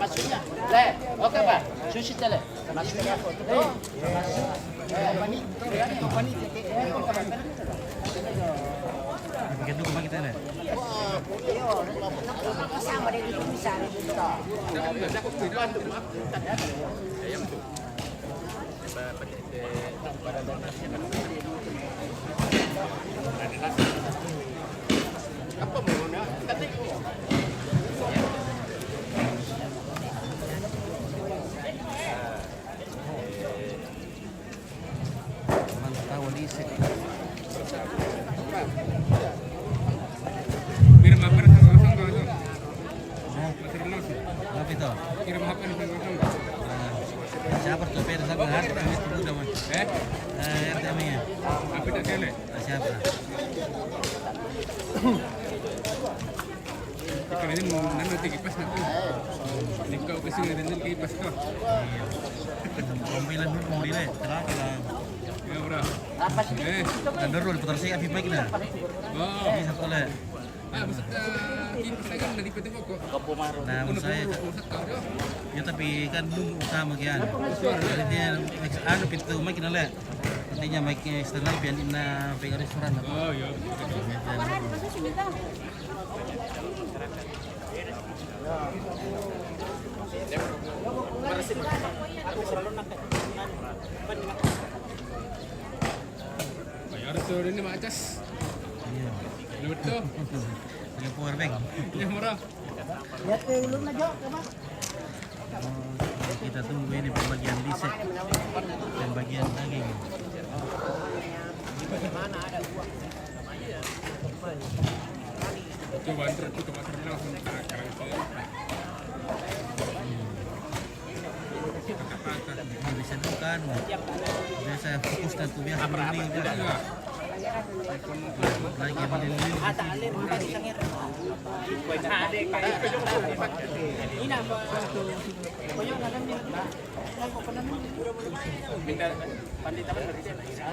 Maksudnya, le, oke pak, sushi tele, maksudnya, begitu kemana kita nih? Sama deh itu bisa. Apa mau nak? Kirim apa nih sama sama itu? Apa itu? Kirim apa nih sama sama? Siapa tuh per sama harus itu udah mas? RTM-nya. Apa itu tele? Siapa? Ikan ini nanti kipas nanti. Nikau kesini nanti kipas tuh. Iya. Pemilihan dulu pemilihan. Terlalu lah. Ya bro. Dan dulu diputar sih api baik dah. Oh. Ini satu oleh. Maksud kipas saya kan dari PT Pokok. Nah, menurut saya. Ya tapi kan belum utama kian. Jadi dia anu pintu makin oleh. Artinya makin eksternal biar ina pegang restoran apa. Oh iya. Bayar tuh ini macas. Iya. Lewat tuh. Dengan power bank. Ya murah. Lihat ke ulun aja, coba. Kita tunggu ini pembagian disek, pembagian daging. Coba antar tuh ke langsung sekarang itu. Bisa bukan, biasa fokus dan tuh biasa beli juga. Lagi beli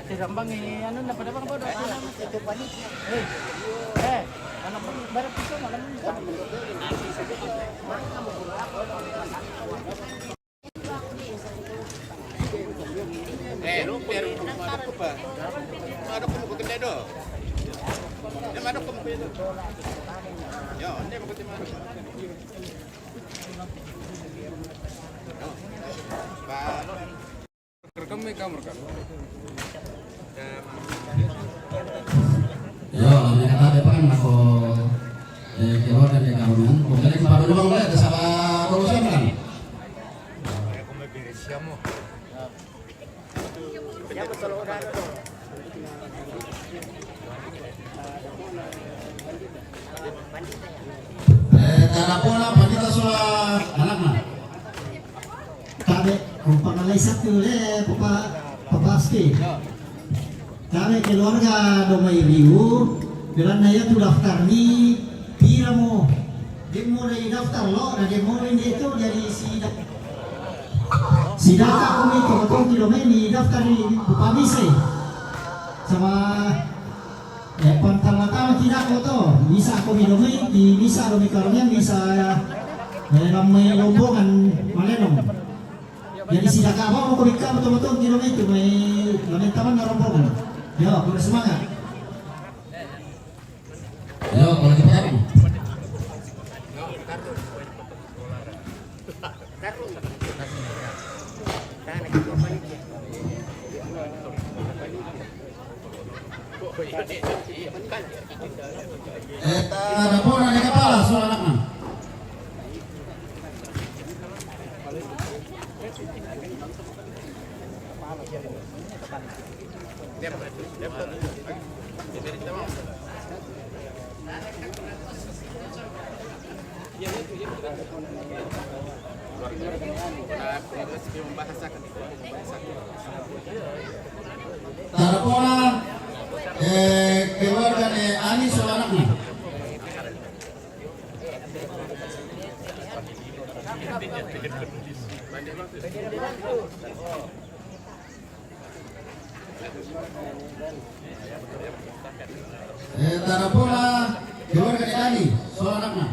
Tirambang ini, ano na pada bang bodoh? Itu panik. Anak baru pisau makan. Lu biar ada apa? Ada kamu ke dedo. Ya ada kamu ke dedo. Ya, ini mau ke mana? Rekam kamera kan. Yo, mereka ada apa kan aku keluar dari kawanan. Kemudian baru doang lah, ada salah urusan kan? Tara pola pandita soal anak mah. Kami pangalay satu papaski. Kami keluarga domay riu, bilang naya tu daftar ni pira mo. Dia mo na daftar lo, na dia mo ini itu jadi si data kami totong kilometer ni daftar ni pabisay sama pantang-pantang tidak ko to. Bisa ako minumay, bisa kami karamihan, bisa ramai rombongan malenong. Jadi si data apa mau kubika betul-betul kilometer may lamin taman na rombongan. Yo, kuda semangat. Yo, kalau kita apa? Tara pola di kepala soal anak mah. Tara pola keluarga Ani soal anak mah. Tara pola keluarga Ani soal anak mah.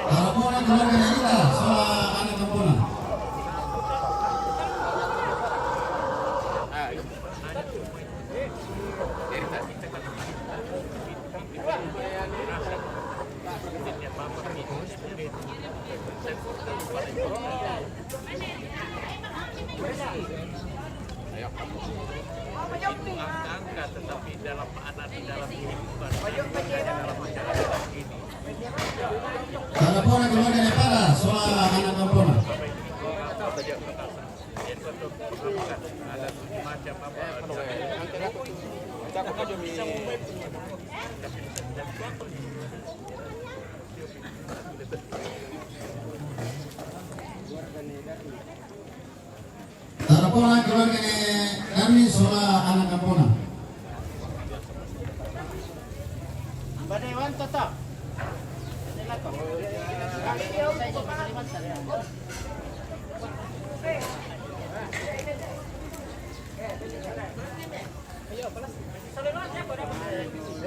Tarapona keluarga Nita, soal anak kampuna. Tarapona keluarga Nepara, soal anak kampuna. Tarapona keluarga kami soal anak kampuna. Badewan tetap.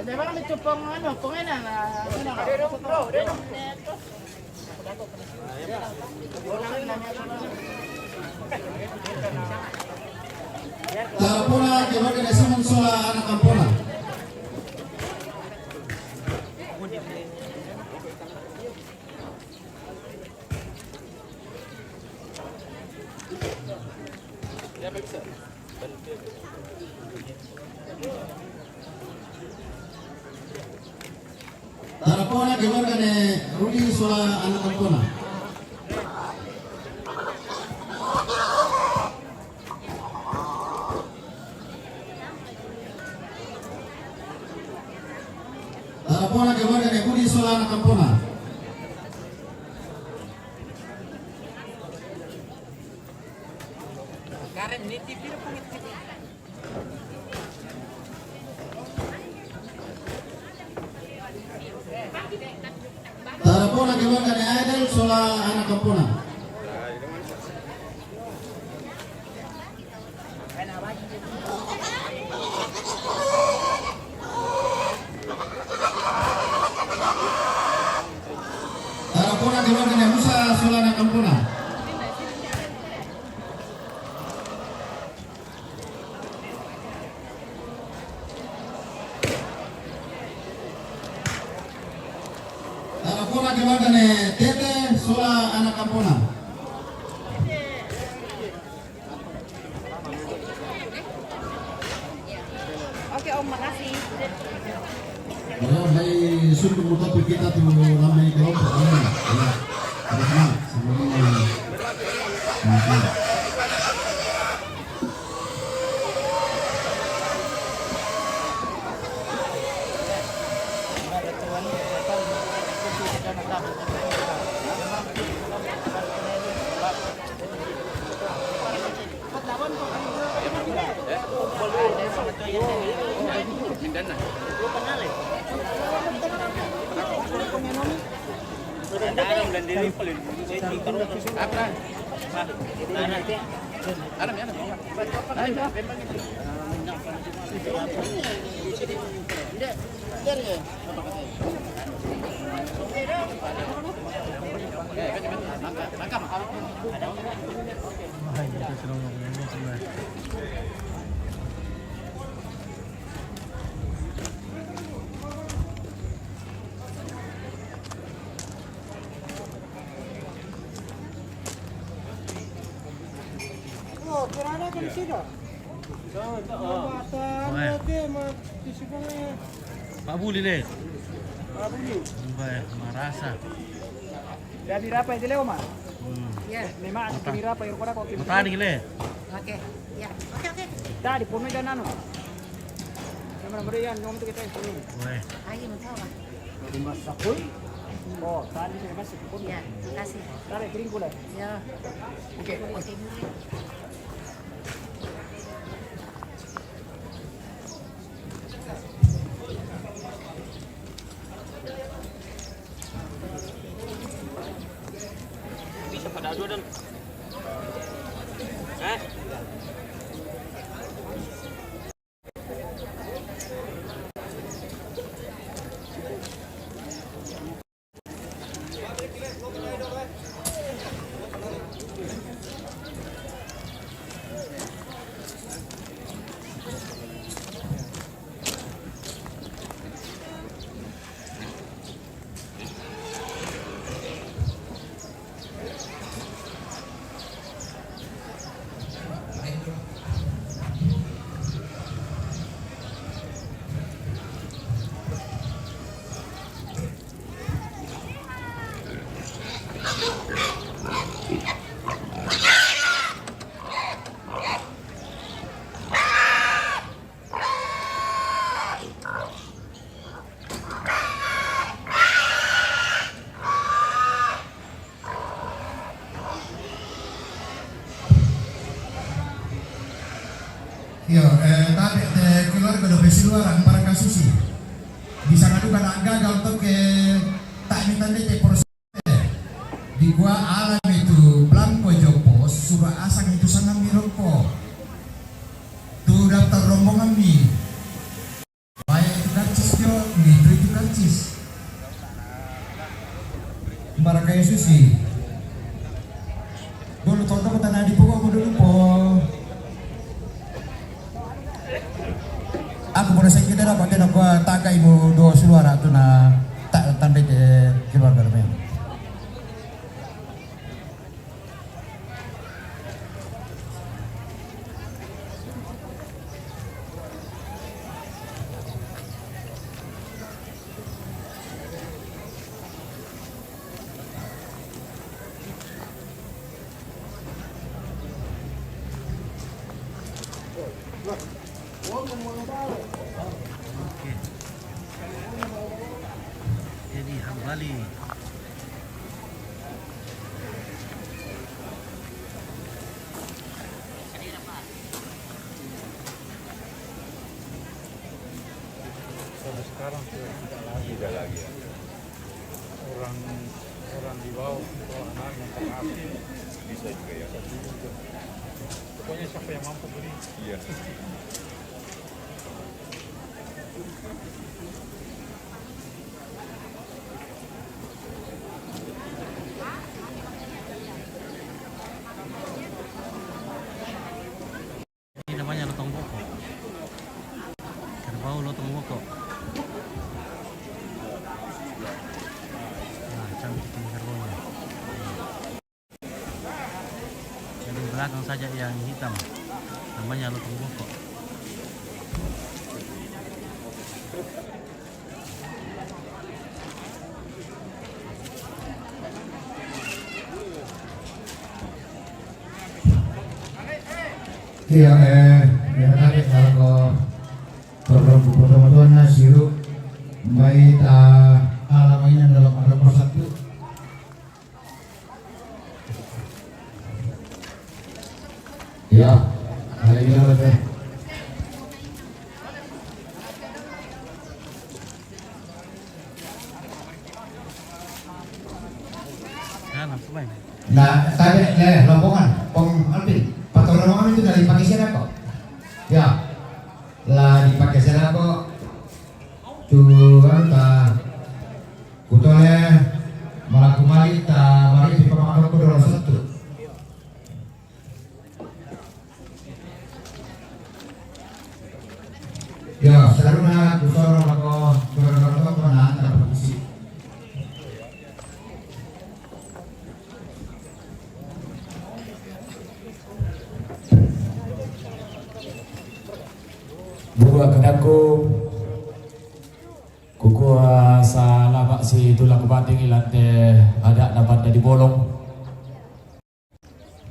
Hindi ba kami cupong ano, punginan na ano ka? Bro, Tarapona keluarga Simon soal anak kampuna. Tarapona keluarga Rudi soal anak kampuna. Tarapona keluarga Budi soal anak kampuna. Karen ni TV pungit. Tarapona keluarga Aidel soal anak kampuna. Tarapona keluarga Musa soal anak kampuna. Tarapona keluarga Tete soal anak kampuna. Oke Om, makasih. Kalau dari sumber topik kita tuh ramai kelompok ini. Ya, harus semangat. Semuanya. Pak Buli le. Baik, marasa. Ya birapa itu Leo mah? Ya. Memang ada birapa yang kurang kok. Matani le. Oke. Ya. Oke. Tadi puno dan anu. Yang berian nyom itu kita itu. Boleh. Ayo tahu lah. Rumah sakul. Oh, tadi saya masih pun. Ya, makasih. Tadi kering kule. Ya. Oke. Yo, tapi keluarga do besi luaran para kasusi. Bisa ngadu kana gagal untuk ke tak minta dete proses. Di gua alam itu Blanco Jopos sudah asang itu sangat miroko. Tu daftar rombongan mi. Baik itu karcis jo, itu karcis. Para kayu susi. Bolu tonton tanah di pokok dulu po. Aku boleh saya kita dapat dan aku takai ibu dua suara tu na tak tanda ke keluarga kami. Jadi Hambali. Sekarang tidak lagi ya. Orang di bawah anak yang terkasih bisa juga ya. Pokoknya siapa yang mampu beli. Iya. Ini namanya lotong boko. Kerbau lotong boko. Nah, cantik ini kerbaunya. Jadi belakang saja yang hitam. Namanya lotong boko. Iya, tadi kalau program pertemuan siru baik alam ini dalam nomor 1. Ya, hari ini ada. Ya, langsung main. Nah, tadi rombongan, Alvin, patung rombongan itu dari pakai siapa kok? Ya, lah dipakai siapa kok? Tuh ta, kutolnya malah kembali ta, mari di pemakan aku dalam 1. Ya, sekarang nak kutol aku berapa pernah antara posisi. Buat kedaku kuku sa lama si tulang bating ilante ada dapat dari bolong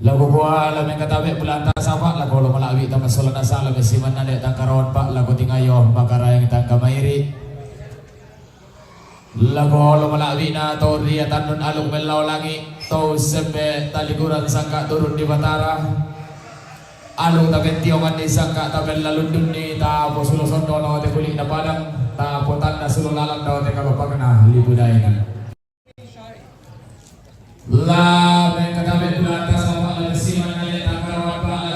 lagu gua lamen katabe belanta sabak lagu lo malawi ta masolan asal lagu siman ade tangkaron pak lagu tingayo makarayang tangka mairi lagu lo malawi na to ria tanun alung melau langi to sembe taliguran sangka turun di batara alung taken tioman di sangka taken lalundun ni ta po suluson dono te kuling na padang ta po tanda sululalang daw te kabapagana libudayan la men katabe belanta sama la siman na le tangkaron pak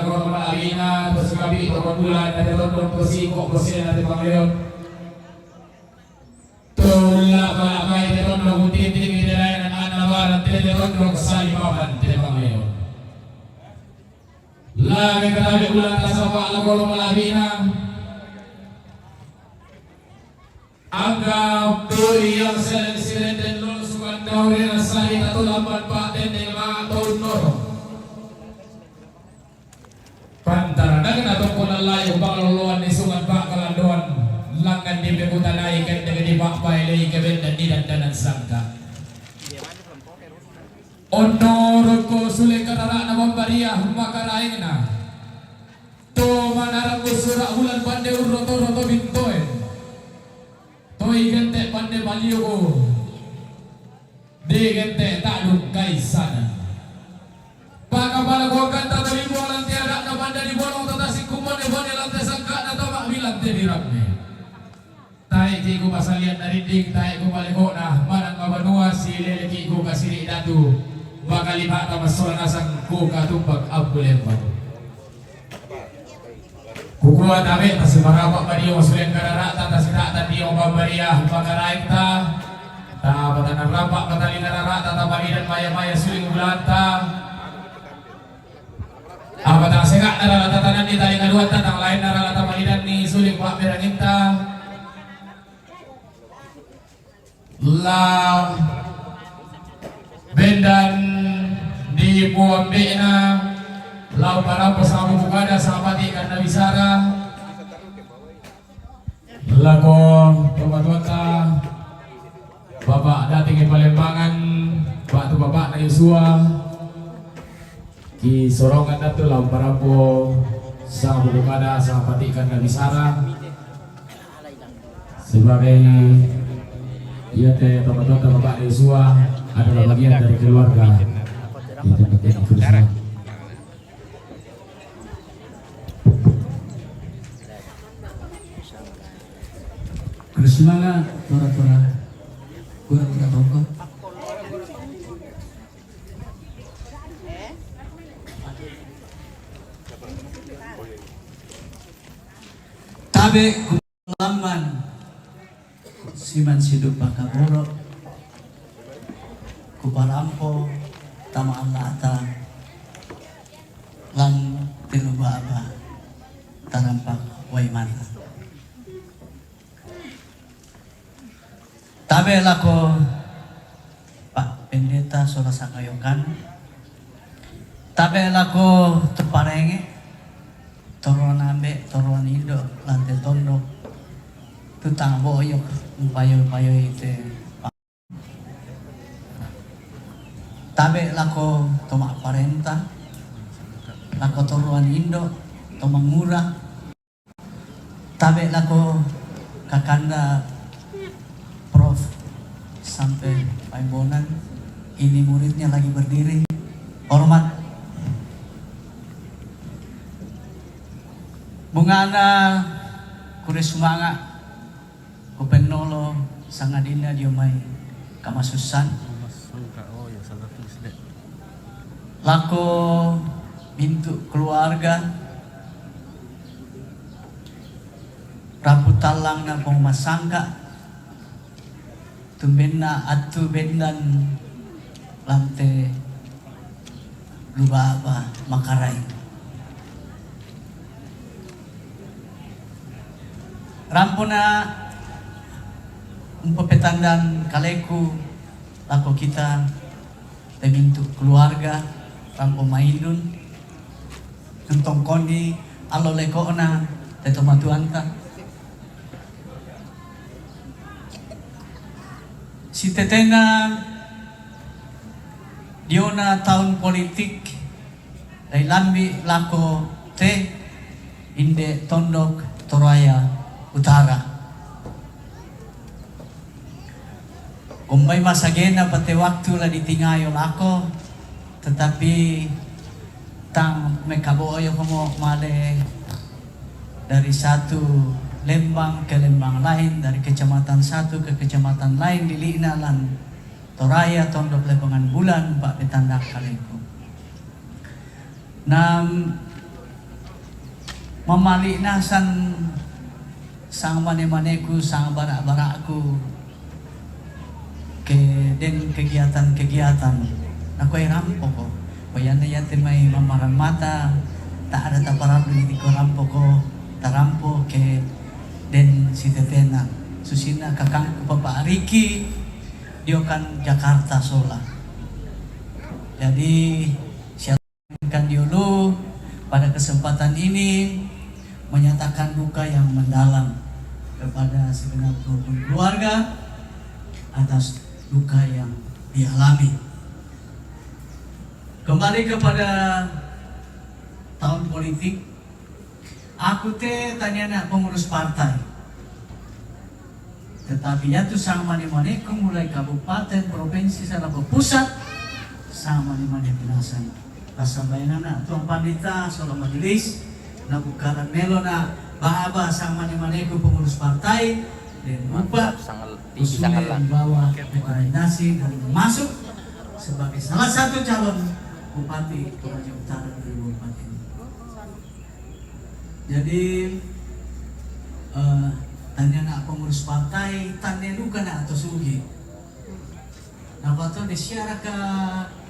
bulan dari tondok persiko persina dari Pangayon. Tula malamay dari tondok unti-unti dari layanan anak dari tondok salimaban dari Pangayon. Lagi ketabi bulan tasawwa ala kolom malabina. Anggap turi yang selen-selen dan lulusukan dauri rasali tatulamban pak dan mga taon noro. Pantara na ganatong kunalay upang luluan ni sungan pak kalanduan langan di bebutanay kan dengan di pak pailay kebet dan di dandanan sangka. Onor ko sulit karara na mambaria makaraing na. To manarang usura ulan pande urroto-roto bintoen. Toy gente pande baliyo ko. Di gente talong kay sana. Pagkabala ko kanta tali mo lang tiada na pande di bolong tatasi kumane bane lantai sangka na tama bilang di ramne. Tayo di ko pasalian na rindig, tayo ko baliko na manang mabanua si leleki ko kasiri datu. Baka lima ta masola nasang ko katumpag abulemba. Kukuha tabi, tas marapa pa diyo masulian kararata, tas irata diyo mabaria, magaraik ta, batan ang rampak patali nararata, tabalidan maya-maya suling ulan ta, batang sengak nararata tanan ni tali ngaduan ta, tang lain nararata balidan ni suling pak merangin ta, la bendan di buambe na, lau para pesawat bukada sahabati karena bisara lako teman-teman bapak dating Palembangan batu bapak na Yosua ki sorongan datu lau para sahabat bukada sahabati karena bisara sebagai ya teman-teman bapak Yosua adalah bagian dari keluarga itu bagian keluarga. Semangat, tora-tora, kurang-kurang rokok. Tabe kulamban, siman sidup pakaboro, kuparampo, tamaan lata, lang tinubaba, tarampak waimana. Tabe lako Pak Pendeta Sola Sakayokan. Tabe lako teparenge toruan ambe toruan indo lantai tondok tutang boyok payo-payo itu. Tabe lako tomak parenta lako toruan indo tomang murah. Tabe lako kakanda Prof sampai Paimbonan, ini muridnya lagi berdiri, hormat. Bungana kuris sumanga kupenolo sangadina diomay kamasusan lako bintu keluarga raputalang na pumasangka tumbenna atu bendan lante lubaba makaray rampuna pepetandan kaleku lako kita temintu keluarga rampo maindun tuntong kondi alo lekona tetomatuanta si tetena diona tahun politik dari lambi lako te inde tondok Toraya Utara. Kumbay masagena pati waktu la ditingayo lako tetapi tang mekaboyo mo male dari satu Lembang ke Lembang lain, dari kecamatan satu ke kecamatan lain di Linalan Toraya tondok Lebangan Bulan Pak Petandak Kaleku. Nam memalina sang mane-maneku, sang barak-barakku ke den kegiatan-kegiatan aku ay rampo ko bayan na yatin may mamaran mata tak ada taparap di ko rampo ko tarampo ke den si tetena susina kakang ko Papa Riki dia kan Jakarta Sola. Jadi siapkan dulu pada kesempatan ini menyatakan duka yang mendalam kepada segenap keluarga atas duka yang dialami. Kembali kepada tahun politik, aku tanya nak pengurus partai. Tetapi jatuh sang mani-mani mulai kabupaten, provinsi, sampai pusat, sang mani-mani pinasan. Rasa bayangan tuang pandita, soal majelis, na bukaran melo na bahaba sang mani-mani pengurus partai, dan lupa usulnya membawa rekomendasi dan masuk sebagai salah satu calon Bupati Toraja Utara 2004 ini. Jadi tanya nak pengurus partai, tanya luka nak atau sugi. Nah waktu disiara ke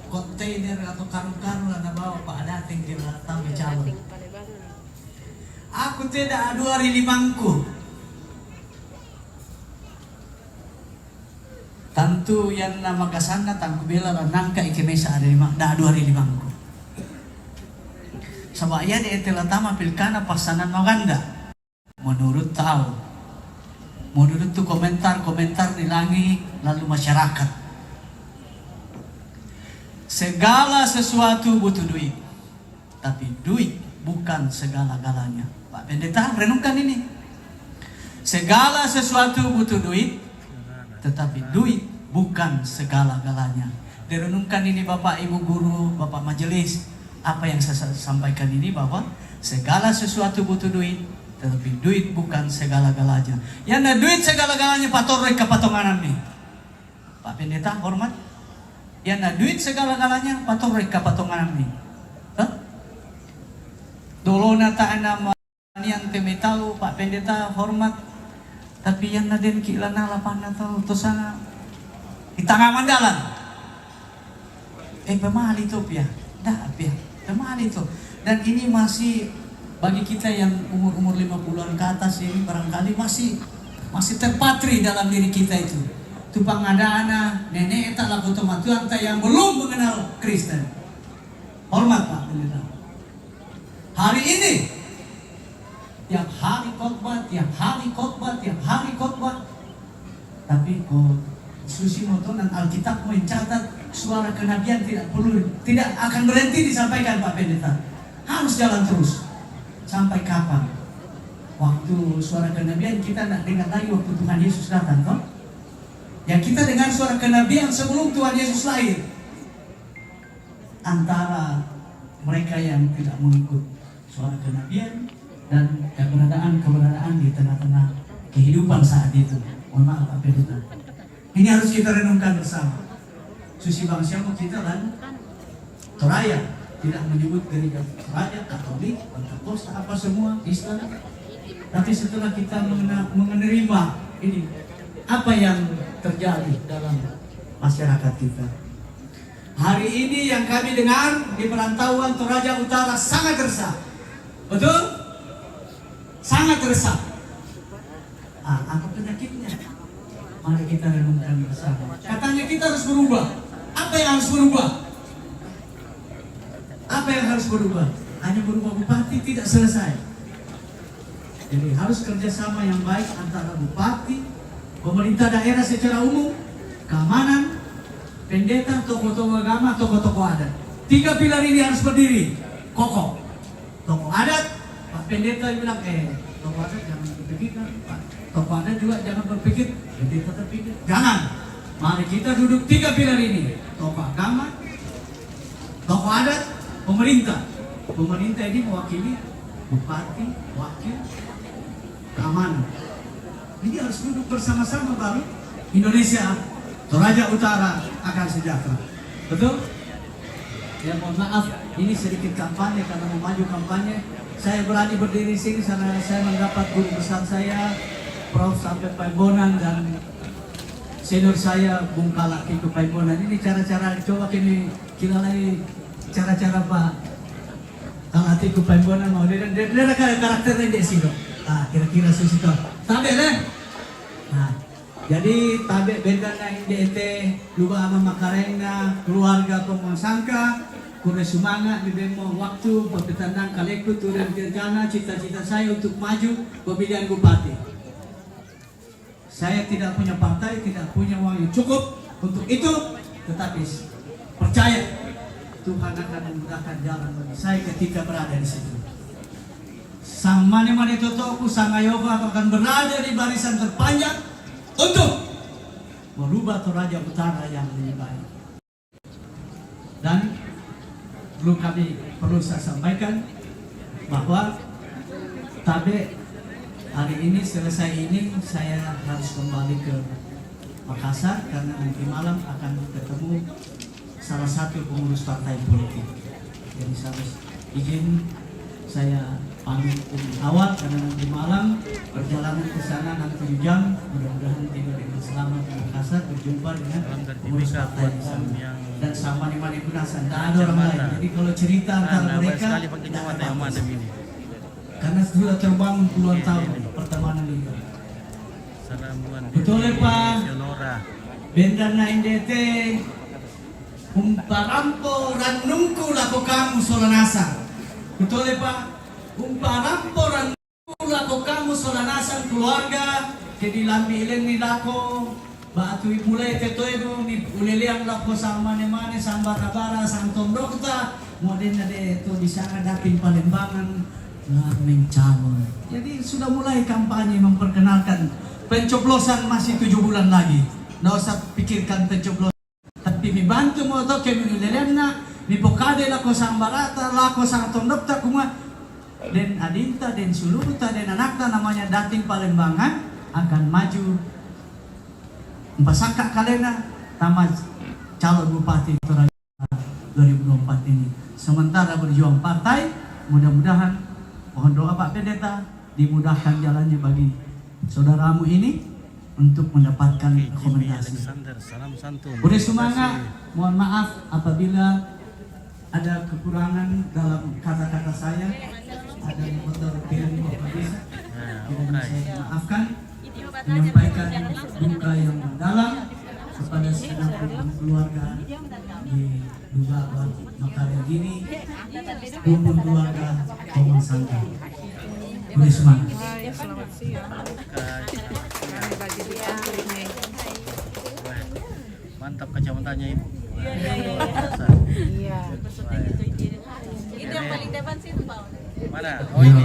kontainer atau karung-karung na bawa Pak Dating di datang calon. Aku tidak 2.500. Tentu yang nama kasana tangku bela nangka ikemesa ada 2.500. Sebab ia di telatama pilkana pasanan Maganda. Menurut tahu, menurut tu komentar-komentar di langit lalu masyarakat. Segala sesuatu butuh duit, tapi duit bukan segala-galanya. Pak Pendeta renungkan ini. Segala sesuatu butuh duit, tetapi duit bukan segala-galanya. Direnungkan ini Bapak Ibu Guru, Bapak Majelis. Apa yang saya sampaikan ini bahwa segala sesuatu butuh duit, tetapi duit bukan segala-galanya. Yang ada duit segala-galanya patorek kepatonganan nih. Pak Pendeta hormat. Yang ada duit segala-galanya patorek kepatonganan nih. Dolona tak nama yang temi tahu Pak Pendeta hormat. Tapi yang naden kilana lapan atau sana di tengah mandalan. Pemahal itu pia, dah pia, pemahal itu. Dan ini masih bagi kita yang umur 50-an ke atas ini barangkali masih terpatri dalam diri kita itu. Tupang ada anak nenek tak laku tomatuan yang belum mengenal Kristen. Hormat Pak Pendeta. Hari ini tiap hari khotbah, tiap hari khotbah, tiap hari khotbah. Tapi kok Susi Moto dan Alkitab mencatat suara kenabian tidak akan berhenti disampaikan Pak Pendeta. Harus jalan terus. Sampai kapan? Waktu suara kenabian kita tidak dengar lagi waktu Tuhan Yesus datang, toh? Yang kita dengar suara kenabian sebelum Tuhan Yesus lahir. Antara mereka yang tidak mengikut suara kenabian dan keberadaan di tengah-tengah kehidupan saat itu. Mohon maaf Pak Pendeta. Ini harus kita renungkan bersama. Susi bangsa kita kan Toraja tidak menyebut gereja Toraja, Katolik, Pentakosta, apa semua Islam. Tapi setelah kita menerima ini, apa yang terjadi dalam masyarakat kita? Hari ini yang kami dengar di perantauan Toraja Utara sangat resah. Betul? Sangat resah. Apa penyakitnya? Mari kita renungkan bersama. Katanya kita harus berubah. Apa yang harus berubah? Apa yang harus berubah? Hanya berubah bupati tidak selesai. Jadi harus kerjasama yang baik antara bupati, pemerintah daerah secara umum, keamanan, pendeta, tokoh-tokoh agama, tokoh-tokoh adat. 3 pilar ini harus berdiri kokoh. Tokoh adat, Pak Pendeta bilang, tokoh adat jangan berpikir, Pak. Tokoh adat juga jangan berpikir, pendeta terpikir. Jangan. Mari kita duduk 3 pilar ini. Tokoh agama, tokoh adat, pemerintah. Pemerintah ini mewakili bupati, wakil, keamanan. Ini harus duduk bersama-sama baru Indonesia, Toraja Utara akan sejahtera. Betul? Ya mohon maaf, ini sedikit kampanye karena mau maju kampanye. Saya berani berdiri sini karena saya mendapat guru besar saya, Prof. sampai Paimbonan, dan senior saya Bung Kalak Kiko Paimbonan. Ini cara-cara, coba kira lagi cara-cara Pak Kalak Kiko Paimbonan mau dia karakternya di sini. Kira-kira sesuatu. Tabe deh. Nah, jadi tabe bendana ite luba ama makarena keluarga pemasangka kure semangat di demo waktu pertandang kaleku turun kerjana cita-cita saya untuk maju pemilihan bupati. Saya tidak punya partai, tidak punya uang yang cukup untuk itu, tetapi percaya Tuhan akan memudahkan jalan bagi saya ketika berada di situ. Sang mane-mane totoku, sang Ayoba akan berada di barisan terpanjang untuk merubah Toraja Utara yang lebih baik. Dan perlu saya sampaikan bahwa tabe hari ini selesai ini saya harus kembali ke Makassar karena nanti malam akan ketemu salah satu pengurus partai politik. Jadi saya harus izin saya pamit lebih awal karena nanti malam perjalanan ke sana nanti 7 jam. Mudah-mudahan tiba dengan selamat di Makassar berjumpa dengan pengurus partai di sana dan sama di mana gunasan. Tak ada orang lain. Jadi kalau cerita antara mereka tidak ada karena sudah terbangun puluhan tahun pertemanan itu. Betul ya Pak. Bendana NDT umparampo ranungku lako kamu solanasa. Betul ya Pak. Umparampo ranungku lako kamu solanasa keluarga. Jadi lambi ilen ni lako batu mulai ketoedo ni uleliang lako sama mane-mane sama bara-bara sang tondokta modern de itu di sana dapin Palembangan mencalon. Jadi sudah mulai kampanye memperkenalkan pencoblosan masih 7 bulan lagi. Nggak usah pikirkan pencoblosan. Tapi dibantu mo to kemi uleliana ni pokade lako sang barata lako sang tondokta kuma den adinta den suluta den anakta namanya dating Palembangan akan maju Mbasaka kalena tamat calon bupati Toraja 2024 ini. Sementara berjuang partai, mudah-mudahan mohon doa Pak Pendeta dimudahkan jalannya bagi saudaramu ini untuk mendapatkan rekomendasi. Boleh semangat, mohon maaf apabila ada kekurangan dalam kata-kata saya, ada yang kotor piring Bapak bisa, saya maafkan. Menyampaikan duka yang mendalam kepada segenap keluarga di Duga Makarya gini, maupun keluarga Pemasangka. Boleh semangat. Selamat siang. Mantap kacamatanya Ibu. Iya. Itu yang paling depan sih Pak. Mana? Oh ini.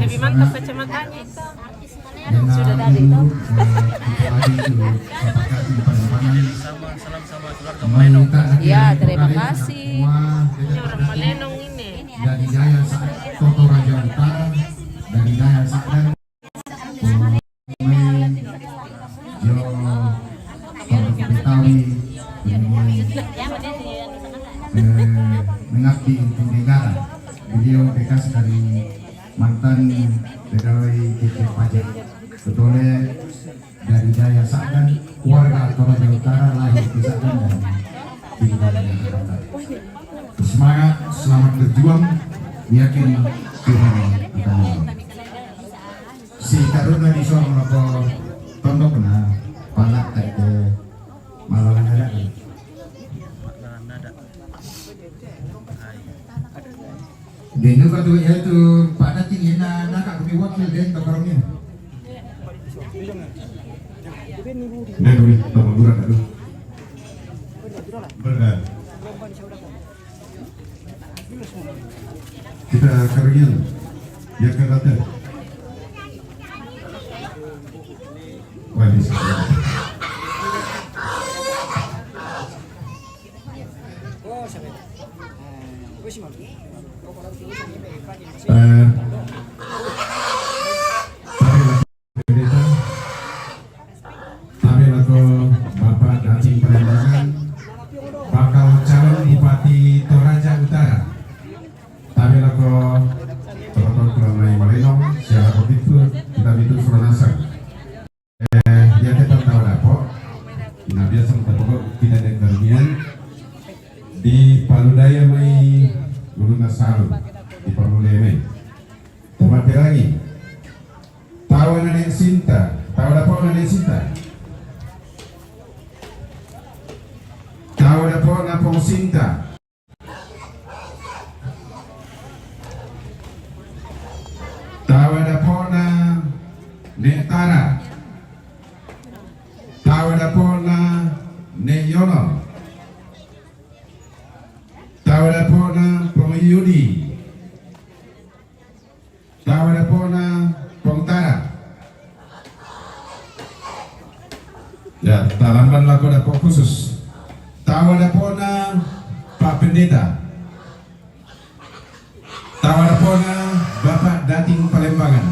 Lebih mantap kacamatanya itu. Sudah dari itu. Salam sama keluarga Malenong. Iya, terima kasih. Orang Malenong ini. Dari Daya Toto Raja Utara, dari Daya Sakdan, Betawi, mengabdi di negara. Beliau bekas dari mantan pegawai Dirjen Pajak. Betulnya dari Daya Sakdan, keluarga Toraja Utara lahir di Sakdan dan tinggal di Jakarta. Semangat, selamat berjuang, yakin Tuhan akan menolong. Si karuna di soal meloko tondok na palak tak ke Malawan ada. Dino katu yaitu Pak Dating ina nakak kami wakil den tokarongnya. Dan dulu tolong durang dulu. Benar. Kita kerjaan ya kata. Wali saya. Bapak Dating Palembangan bakal calon Bupati Toraja Sinta. Tawada po na Sinta. Tawada po na pong Sinta. Tawada po na Netara. Tawada po na Neyono. Tawada po na pong Yudi. Tawada po na pong Tara. Ya, talamban lagu na po khusus. Tawada po na Pak Pendeta. Tawada po na Bapak Dating Palembangan.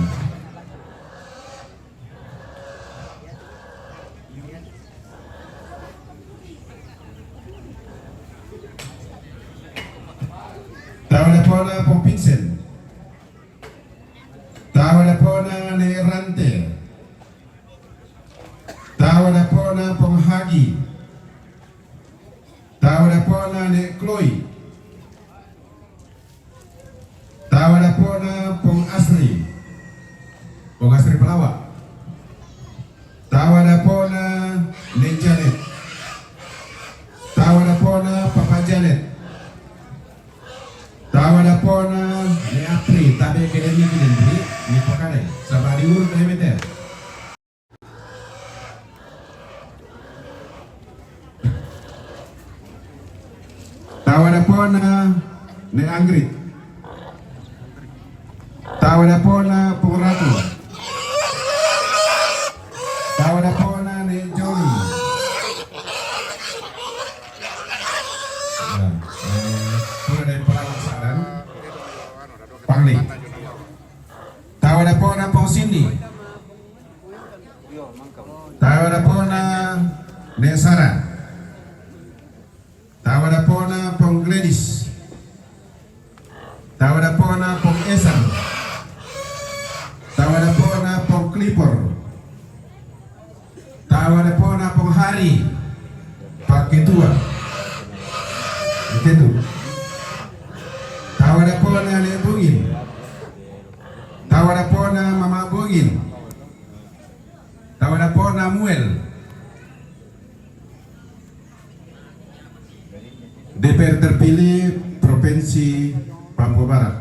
Tawada po na Pong Vincent. Tawada po na Nerante. Tawada po na Pong Hagi. Tawada po na Chloe. Tawada po na Pong Asri. Pong Asri Pelawak. Tawada po na Janet. Tawada po na Papa Janet. Tawada po na Apri. Tabi akademi kinendri ni pakare. Sabari urut na meter. Tawada po na Anggrit. Tawada po na Pong Ratu. Tawada po na Johnny. Pura dari Pelawak Pangli. Tawada po na Pong Cindy. Tawada po na Sara. Tawada po na Pong Gladys. Tawada po na Pong Esan. Tawada po na Pong Clipper. Tawada po na Pong Hari. Pak Ketua. Itu. Tawada po na Nek Bugin. Tawada po na Mama Bugin. Tawada po na Muel. DPR terpilih Provinsi Papua Barat.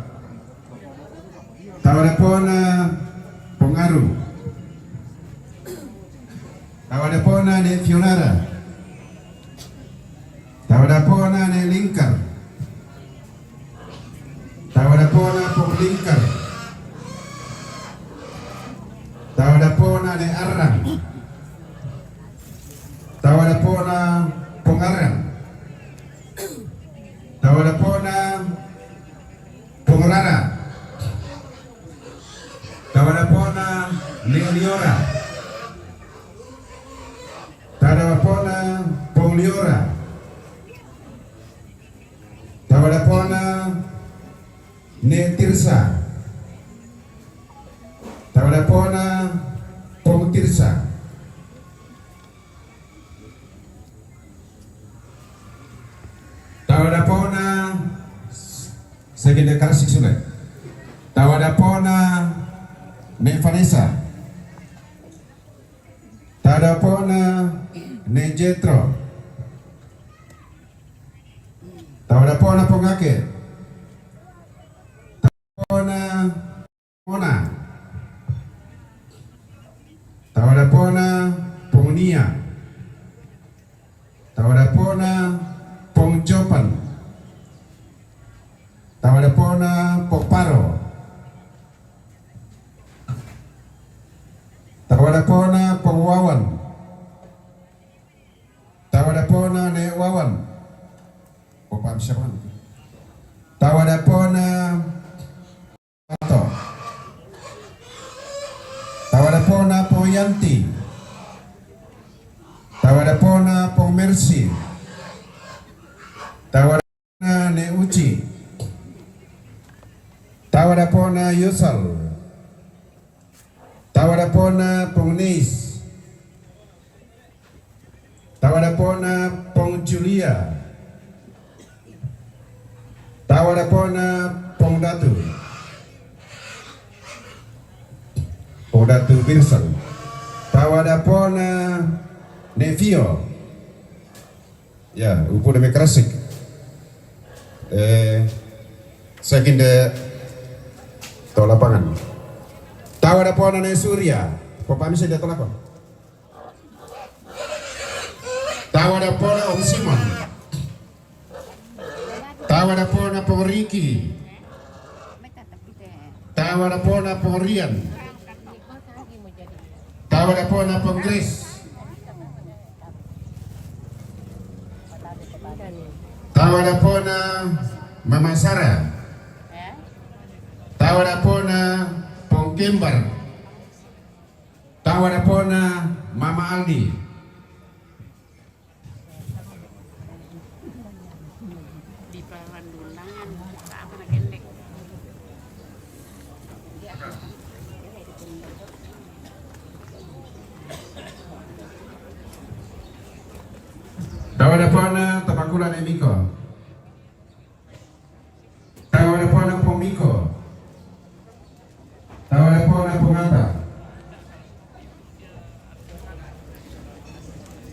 Tawada po na Pengaruh. Tawada po na Nek Fionara. Tawada po na Nek Lingkar. Tawada po na Pong Lingkar. Tawada po na Nek Arang. Tawada po na Pong Arang. Tawada po na Pong Rara. Tawada po na Liora. Tawada po na Pong Liora. Tawada po na Tirsa. Tawada po na Pong Tirsa. Tawada po na Segede Karsik Sule. Tawada po na Nek Vanessa. Tawada po na Nek Jetro. Tawada po na Pongake. Tawada po na Mona. Tawada po na Pongnia. Tawada po na Pong Jopan. Tawada po na Pokparo. Tawada po na Pong Wawan. Tawada po na Nek Wawan. Popam siapa? Tawada po na Pato. Tawada po na Pong Yanti. Tawada po na Pong Mercy. Tawada na Nek Uci. Tawada po na Yusal. Tawada po na Pong Nis. Tawada po na Pong Julia. Tawada po na Pong Datu. Podatu Wilson. Tawada pona Nevio. Ya, upo de Mekrasik. Second to lapangan. Tawada pona ne Surya. Papa bisa dia tolak. Tawada pona Om Simon. Tawada pona Poriki. Tawada pona Porian. Tawada pona Pongres. Tawada pona Mama Sarah. Tawada pona Pongkembar. Tawada pona Mama Aldi. Di pelawan dunangan, apa nak gendek. Tawada pona Tapakulan Emiko. Tawada pona Pomiko. Tawada pona Pongata.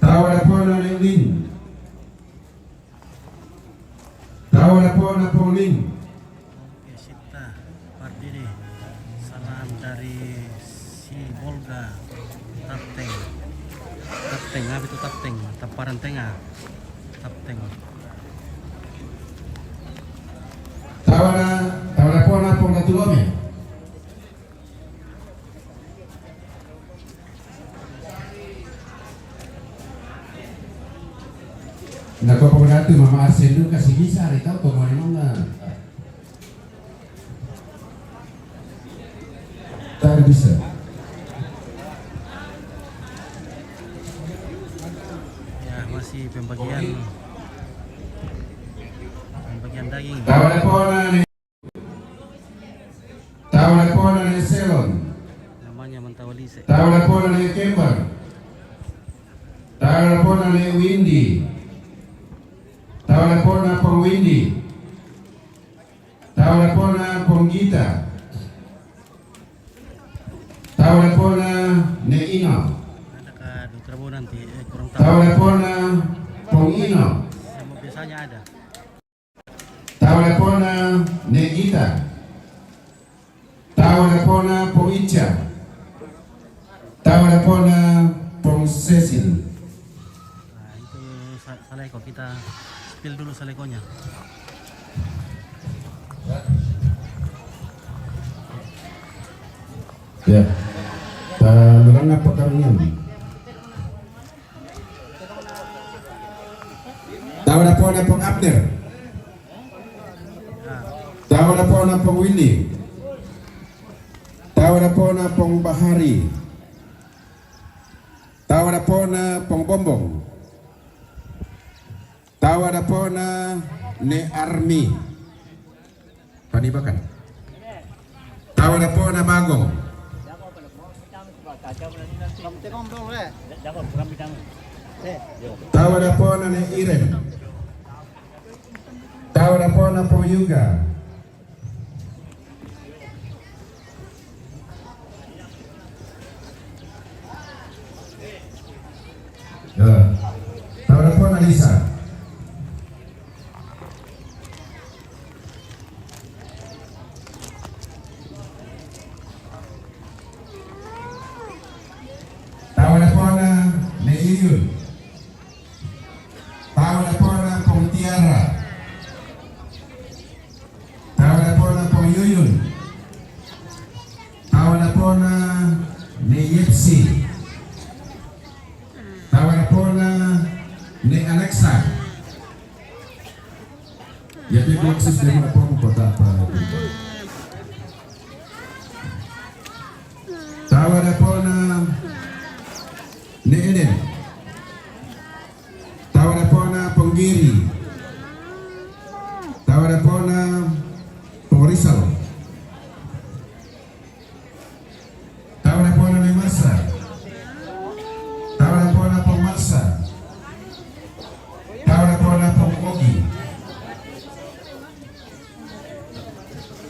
Tawada pona Lendin. Tawada pona Pauline. Oke, Sita Pardini. Salam dari si Volga. Tapteng. Tapteng, apa itu Tapteng? Taparan Tengah. Tapteng. Tawada pona Pongatulome. Nak kau pengadatu Mama Arsen itu kasih bisa hari tahu kau mana mana. Tak bisa. Ya, masih pembagian daging. Tawada pona ni Selon. Namanya Mentawalise. Tawada pona ni Kembar. Tawada pona ni Windy. Tawada pona Pong Windy. Tawada pona Pong Gita. Tawada pona ni Ino. Ada ke Dutrabo nanti kurang tahu. Tawada pona Pong Ino. Yang biasanya ada. Tawada pona ni Gita. Tawada pona Pong Ica. Tawada pona Pong Cecil. Nah, itu saleko, kita spill dulu salekonya. Ya, talang apa karunian? Tawada pona Pong Abner. Tawada pona Pong Willy. Tawada pona Pong Bahari. Tawada pona Pong Bombong. Tawada pona ne Army. Panibakan. Tawada pona Bagong. Tawada pona ne Iren. Tawada pona Pong Yuga. Tawada pona Lisa. Tawada pona ne Iyun. Tawada pona Pong Tiara. Tawada pona Pong Yuyun. Tawada pona ne Yepsi. Tawada pona ne Alexa. Ya dia khusus dari mana pun kota apa. Tawada pona ne Eden. Tawada pona Ponggiri. Tawada pona Pongrisal. Tawada pona ne Masa. Tawada pona Pongmarsa. Tawada pona Pongkogi.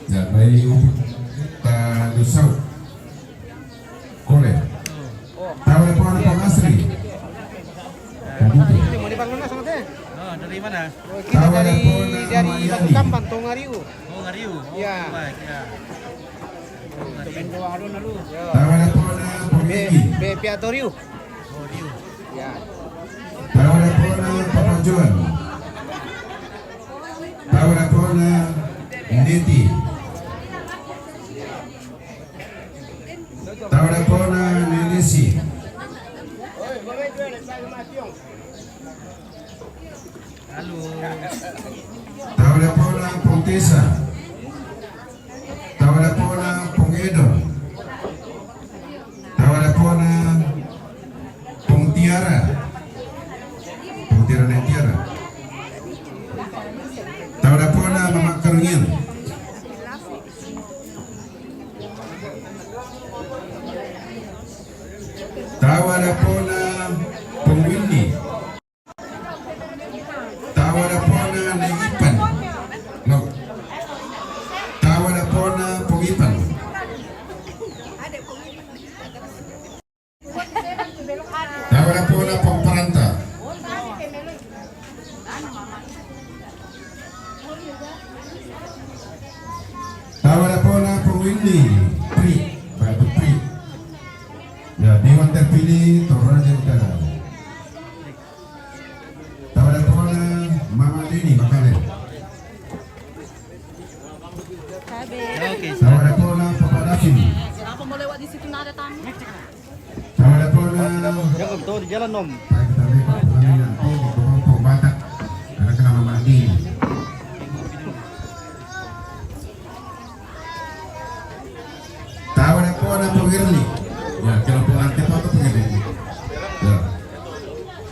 Ya, baik Lusau. Kita dari Batu Kampan, Tongariu. Oh, Ngariu. Oh, Iya. baik ya. Tawara pona Pongigi. Piatoriu. Oh, Riu. Ya. Tawara pona Pamajuan. Tawara pona Neti. Tawara pona Nenesi. Halo. Tawara pona Pontesa. Tawara pona Pongedo. Tawara pona Pontiara. Pontiara Netiara. Tawara pona Mama Karungin. Tawara pona Pongwindi. Tawara pona Negipan. No. Tawara pona Pongipan. Tawara pona Pongparanta. Tawara pona Pongwindi. Pri. Batu Pri. Ya, Dewan terpilih Toraja Utara. Tawara pona Mama Deni Makale. Sabi. Oke. Tawara pona Papa Davin. Kenapa mau lewat di situ nggak ada tamu? Tawara pona Jangan tuh di jalan Om. Batak. Karena kena Mama Deni. Tawara pona Pogirli. Ya, kalau pengantin apa Pogirli? Ya.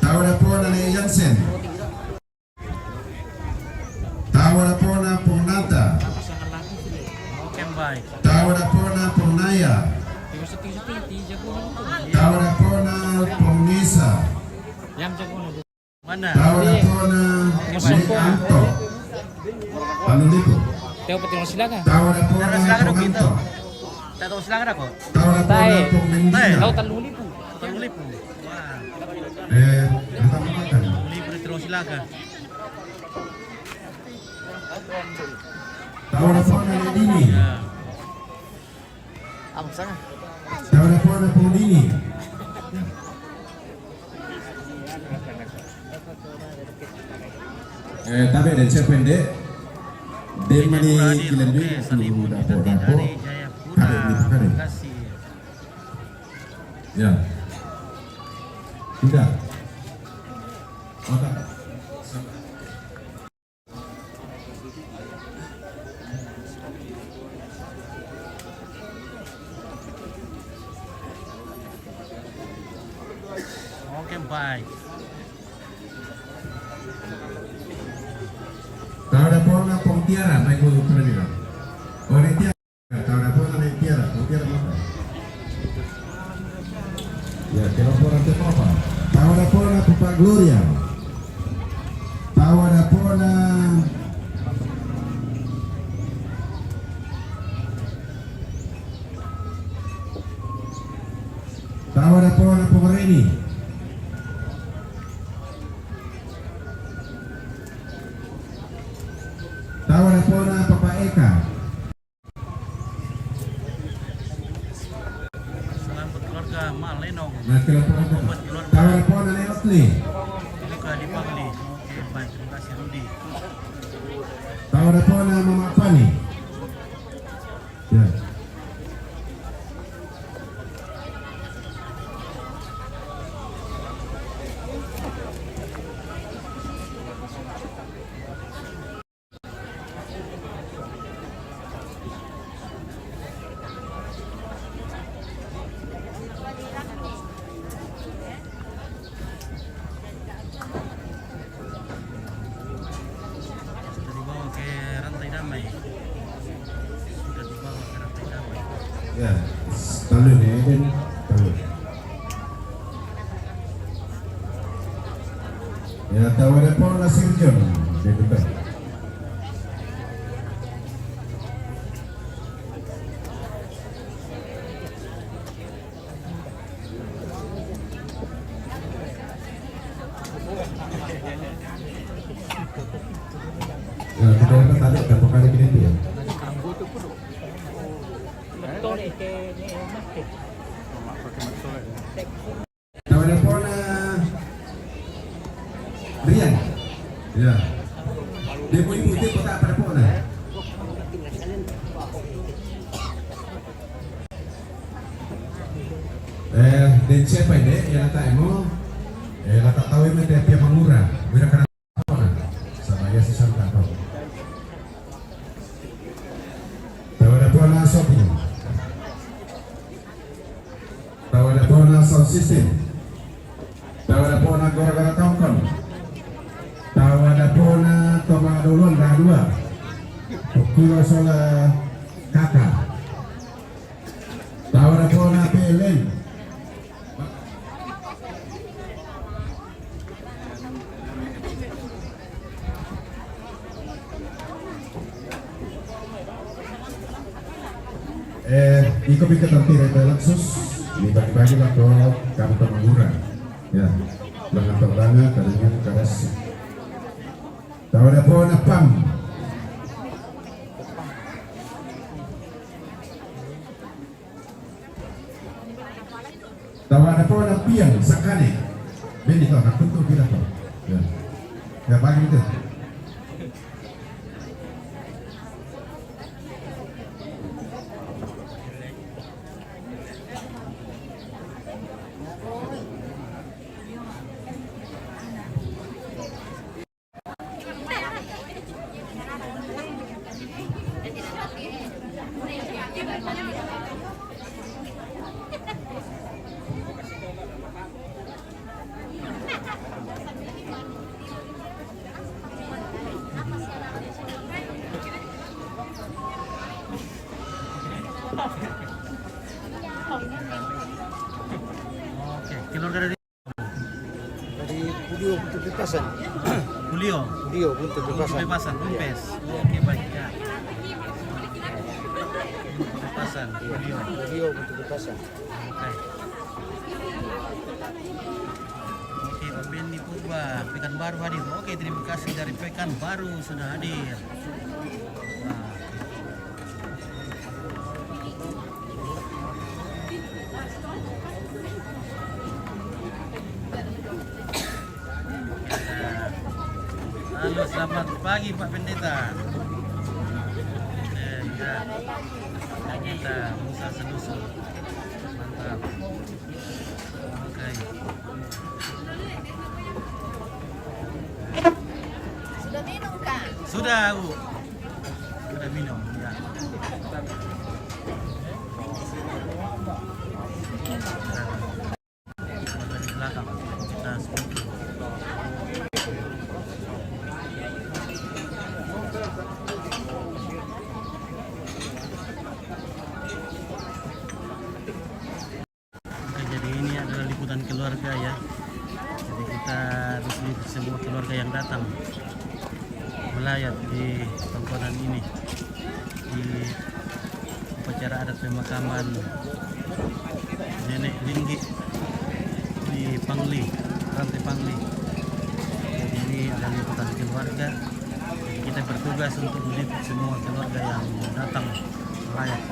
Tawara pona Le Jansen. Tawara pona Pongnata. Oke, baik. Tawara pona Pongnaya. Tawara pona Pongnisa. Mana? Tawara pona Anto. Panulipo. Tawara pona Ponganto. Tak tahu silakan aku. Tawara pona Pongmendina. Lautan Lulipu. Lautan Lulipu. Wah. Datang makan. Lulipu terus silakan. Tawara pona Ledini. Ya. Tawara pona Pondini. Tapi ada cek pendek. Demani kilandu seluruh dapur-dapur. Dari Jayapura. Kare di kare. Terima kasih. Ya. Sudah. Otak. Oke, baik. Tawara pona Pontiara, baik guru perwira. Pontiara, tawara pona Pontiara, Pontiara mana? Ya, telepon ke apa? Tawara pona Papa Gloria. Tawara pona Tawara pona Pomereni. Tawara pona Papa Eka. Selamat keluarga Mak Lenong. Nah, telepon ke Obat keluarga. Tawara pona Leotli. Luka di Pagli. Oke, baik. Terima kasih Rudi. Tawara pona Mama Pani. Ya. Sudah dibawa ke rantai damai. Sudah dibawa ke rantai damai. Ya. Talun ya, Eden. Talun. Ya, tawara pona Sirjon. Dia betul. Tahu ada pun Rian. Ya. Dia pun ikuti kota pada pun. Dan siapa ini? Yang tak emo, tak tahu ini dia pihak mengurang. Bila kena apa? Sama ya si Santa tahu. Tahu ada pun sopi. Tahu ada pun sound system. Tahu ada pun gara-gara tongkon. Tahu ada pun toma duluan dah dua. Pukul soal kakak. Tahu ada pun peleng. Iko pikir nanti relaksus dibagi-bagi lah ke kamu Temangura ya dengan pertama tadinya keras tahu ada pohon apam tahu ada pohon apian sakane beni kau nak tentu kita kau ya bagi itu. Oke, keluarga dari Bulio Buntu Bebasan. Bulio Buntu Bebasan. Bebasan, Umpes. Oke, baik ya. Bebasan, Bulio Buntu Bebasan. Oke. Oke, Pak Benny Purba, Pekanbaru hadir. Oke, terima kasih dari Pekanbaru sudah hadir. Wah. Halo, selamat pagi Pak Pendeta. Ya, Pendeta Musa Senusu. Mantap. Oke. Sudah minum kan? Sudah, Bu. Sudah minum, ya. Di belakang. Nah, seperti itu. Keluarga ya, jadi kita resmi semua keluarga yang datang melayat di tongkonan ini di upacara adat pemakaman Nenek Linggi di Pangli, Rantai Pangli. Jadi ini adalah liputan keluarga, jadi kita bertugas untuk meliput semua keluarga yang datang melayat.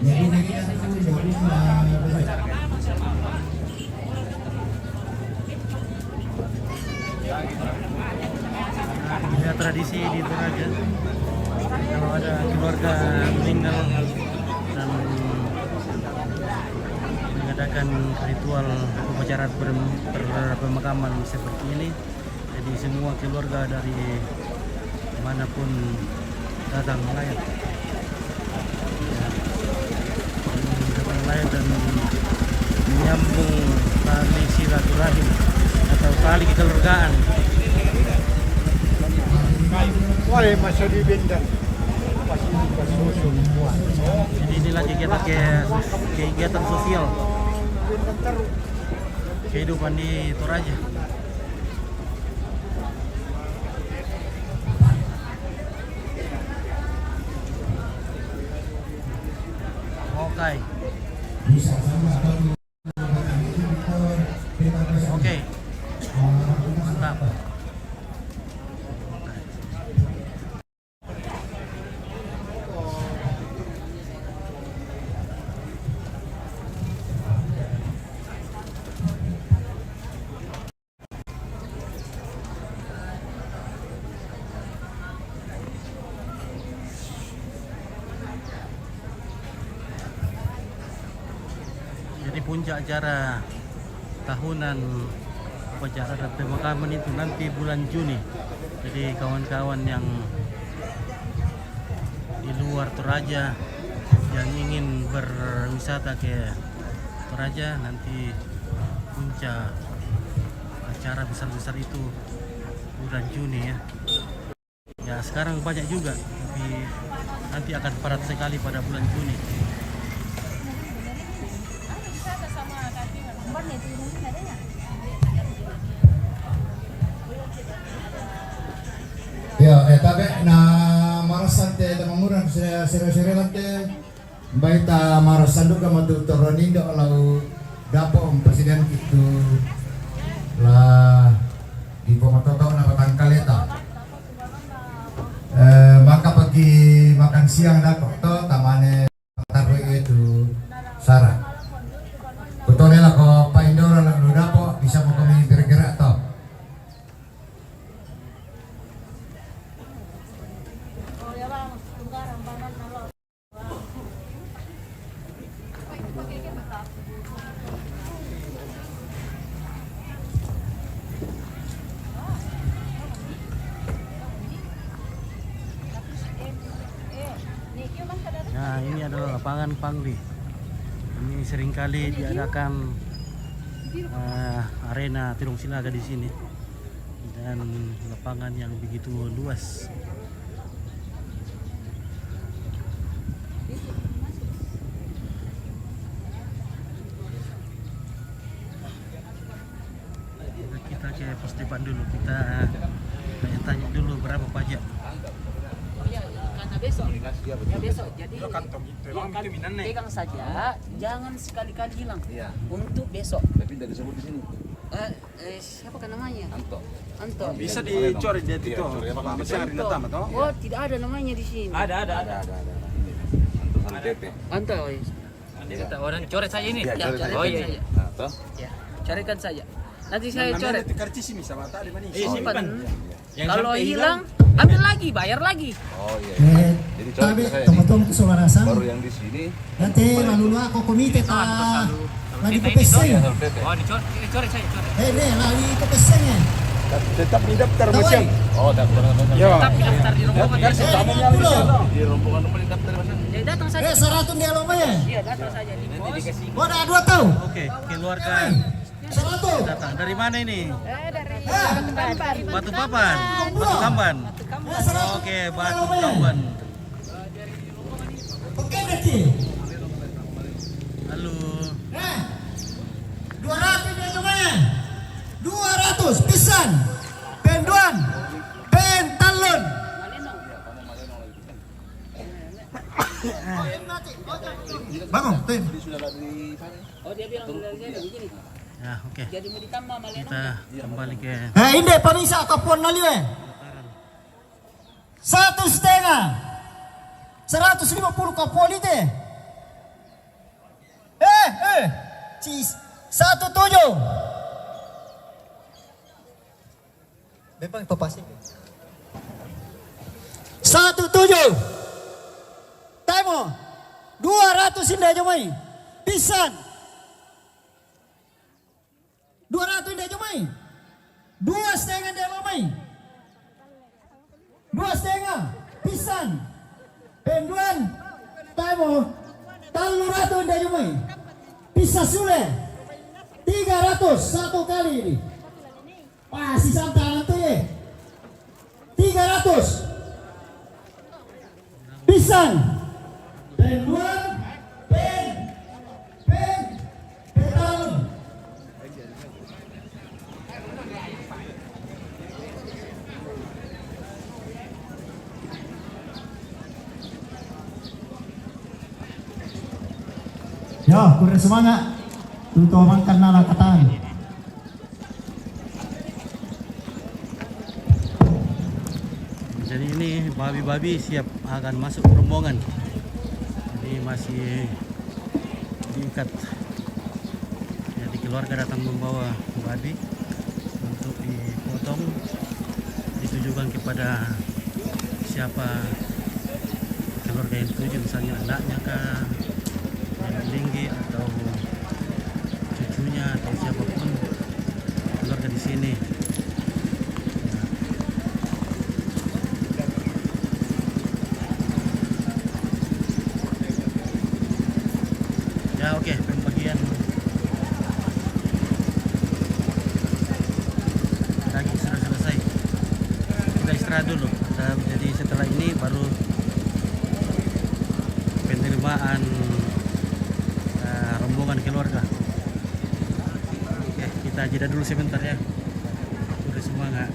Jadi ini kan Ya, tradisi di Toraja kalau ada keluarga meninggal dan mengadakan ritual upacara pemakaman seperti ini, jadi semua keluarga dari manapun datang melayat, datang melayat dan menyambung tali silaturahim atau tali kekeluargaan. Wale masih di benda. Jadi inilah kegiatan sosial kehidupan di Toraja. Oke. Oke. Mantap. Jadi puncak acara tahunan upacara dan pemakaman itu nanti bulan Juni. Jadi kawan-kawan yang di luar Toraja yang ingin berwisata ke Toraja, nanti puncak acara besar-besar itu bulan Juni ya. Ya sekarang banyak juga, tapi nanti akan padat sekali pada bulan Juni. Ya, tabe na marasante da manguran sere-sere lante baita marasandu ka matutoronin do lau dapo presiden itu lah di Pomatoto na Batangkaleta. Maka pagi makan siang dako to tamane taruh itu Sarah. Betul lah ko pa Indora lang dapo bisa mo kami gerak-gerak to. Nah, ini adalah lapangan Pangli. Ini seringkali diadakan arena Tirung Silaga di sini, dan lapangan yang begitu luas. Kita ke pos depan dulu, kita tanya dulu berapa pajak. Besok, ya besok. Jadi pegang saja, jangan sekali-kali hilang. Untuk besok. Tapi tidak disebut di sini. Siapa kan namanya? Anto. Bisa dicoret dia itu. Oh, tidak ada namanya di sini. Ada. Anto. Orang coret saja ini. Ya, Oh iya. Ya, carikan saja. Nanti saya coret. Simpan. Kalau hilang, ambil lagi, bayar lagi. Oh iya. Jadi Tabe teman-teman keselarasan. baru yang di sini. Nanti lalu aku komite ta lagi pepeseng. Oh, dicoret saya, coret. Lagi pepesengnya. Tetap di daftar macam. Oh, daftar. Ya. Tapi daftar di rombongan. Di rombongan di daftar mana? Jadi datang saja. 100 dia lomanya. Iya, datang saja di pos. Ada 2 tahun. Oke, keluarga 100. datang dari mana ini? Dari Batu Papan, Batu Kamban. Oke, Batu Kamban. Oke berarti. Halo. 200 dia lomanya. 200 pisan. Penduan. Pentalon. Bangun, Tim. Oh, dia bilang dari sini begini. Ya, oke. Jadi mau ditambah malah. Kita kembali ke Ini pamisa kapon na liwe. 1,5. 150 kapon ite. 17. Bepang papasik. 17. Temo 200 indah jomai. Pisan 200 indah jomai. 2,5 indah jomai. 2,5 pisan. Penduan Temo 300 indah jomai. Bisa sule 300 satu kali ini. Wah, si santaran tuh ya. 300 pisan. Penduan petal. Ya, kurang semangat. Tutup makan nala katan. Jadi ini babi-babi siap akan masuk rombongan. Jadi masih diikat. Jadi keluarga datang membawa babi untuk dipotong, ditujukan kepada siapa keluarga yang dituju, misalnya anaknya kah, yang tinggi atau cucunya atau siapapun keluarga di sini. Ya oke, pembagian daging sudah selesai. Kita istirahat dulu. Jadi setelah ini baru penerimaan rombongan keluarga. Oke, kita jeda dulu sebentar ya. Udah semangat.